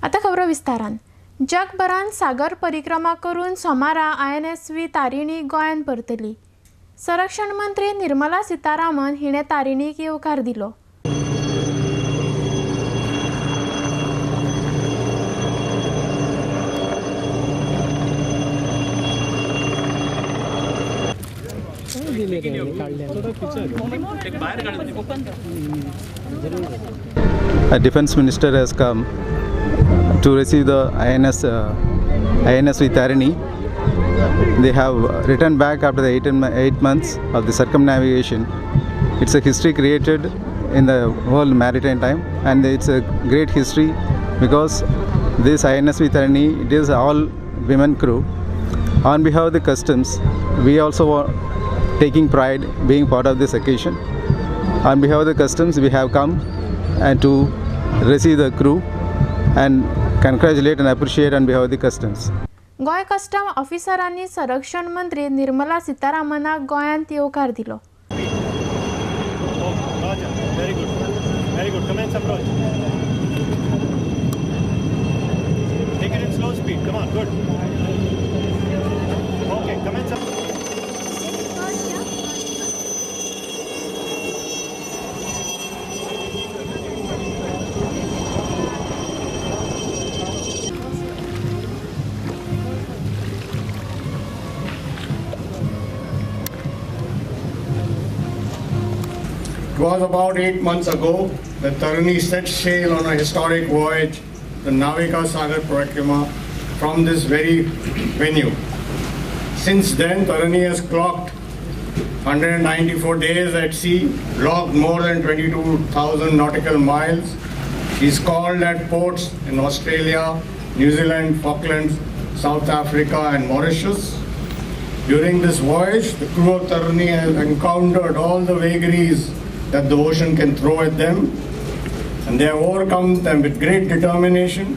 आता खबर विस्तारान. जगभरान सागर परिक्रमा करून सोमारा INSV तारिणी गोंयान परतली. संरक्षण मंत्री निर्मला सीतारामन हिणे तारिणीक येवकार दिलो. A defense minister has come to receive the INSV Tarini. They have returned back after the 8 months of the circumnavigation. It's a history created in the whole maritime time, and it's a great history because this INSV Tarini, it is all women crew. On behalf of the customs, we also are taking pride being part of this occasion. On behalf of the customs, we have come and to receive the crew and congratulate and appreciate on behalf of the customs. गोय custom ऑफिसरांनी संरक्षण मंत्री निर्मला सीतारामनाक गोंयांत येवकार दिलो. It was about 8 months ago that Tarini set sail on a historic voyage, the Navika Sagar Parikrama, from this very venue. Since then, Tarini has clocked 194 days at sea, logged more than 22,000 nautical miles. She's called at ports in Australia, New Zealand, Falklands, South Africa and Mauritius. During this voyage, the crew of Tarini has encountered all the vagaries that the ocean can throw at them, and they have overcome them with great determination,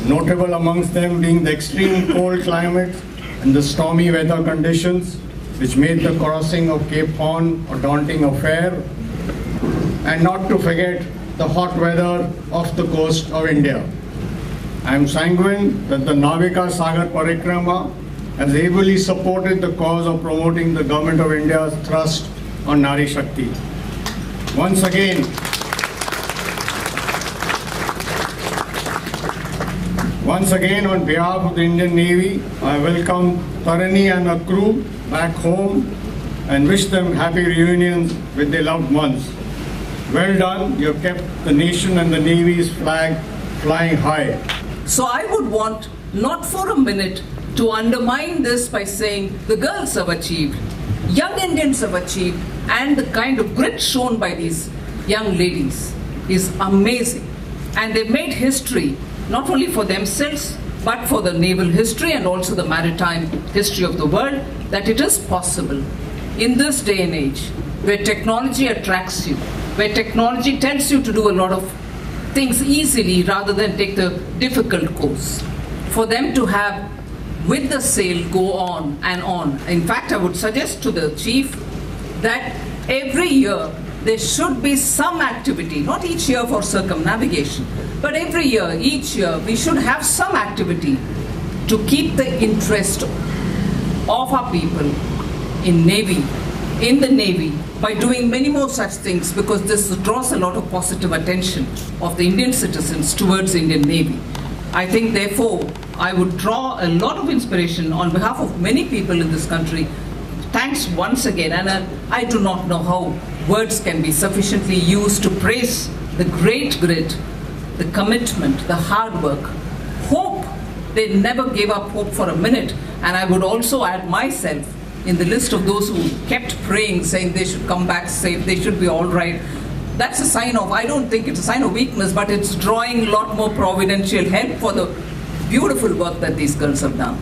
notable amongst them being the extreme cold climate and the stormy weather conditions which made the crossing of Cape Horn a daunting affair, and not to forget the hot weather off the coast of India. I am sanguine that the Navika Sagar Parikrama has ably supported the cause of promoting the Government of India's thrust on Nari Shakti. Once again, on behalf of the Indian Navy, I welcome Tarini and her crew back home and wish them happy reunions with their loved ones. Well done, you have kept the nation and the Navy's flag flying high. So I would want not for a minute to undermine this by saying the girls have achieved, young Indians have achieved, and the kind of grit shown by these young ladies is amazing. And they've made history not only for themselves but for the naval history and also the maritime history of the world, that it is possible in this day and age where technology attracts you, where technology tells you to do a lot of things easily rather than take the difficult course, for them to have with the sail go on and on. In fact, I would suggest to the chief that every year there should be some activity, not each year for circumnavigation, but every year, each year, we should have some activity to keep the interest of our people in the Navy, by doing many more such things, because this draws a lot of positive attention of the Indian citizens towards Indian Navy. I think, therefore, I would draw a lot of inspiration on behalf of many people in this country. Thanks once again, and I do not know how words can be sufficiently used to praise the great grit, the commitment, the hard work, hope. They never gave up hope for a minute, and I would also add myself in the list of those who kept praying, saying they should come back safe, they should be all right. That's a sign of, I don't think it's a sign of weakness, but it's drawing a lot more providential help for the beautiful work that these girls have done.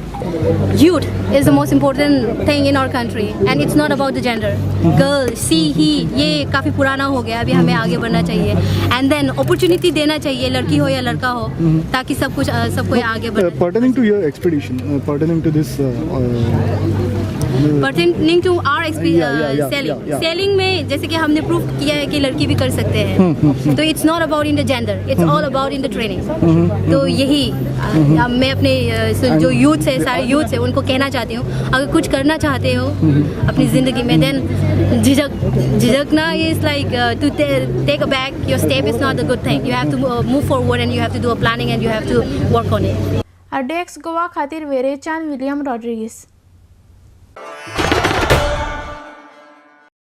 Youth is the most important thing in our country, and it's not about the gender. Girl, she, he, ये काफी पुराना हो गया. अभी हमें आगे बढ़ना चाहिए, and then opportunity देना चाहिए, लड़की हो या लड़का हो, ताकि सबको आगे बढ़े. Pertaining to your expedition, pertaining to this pertaining to our sailing में जैसे कि हमने प्रूव किया है कि लड़की भी कर सकते हैं, तो it's not about in the gender, it's all about in the training. तो यही मैं अपने जो यूथ है, सारे यूथ है, उनको कहना चाहती हूँ, अगर कुछ करना चाहते हो अपनी ज़िंदगी में, देन झिझकना is like to take a back your step is not a good thing, you have to move forward and you have to do a planning and you have to work on it. RDX Goa खातीर वेरेच्यान William Rodrigues.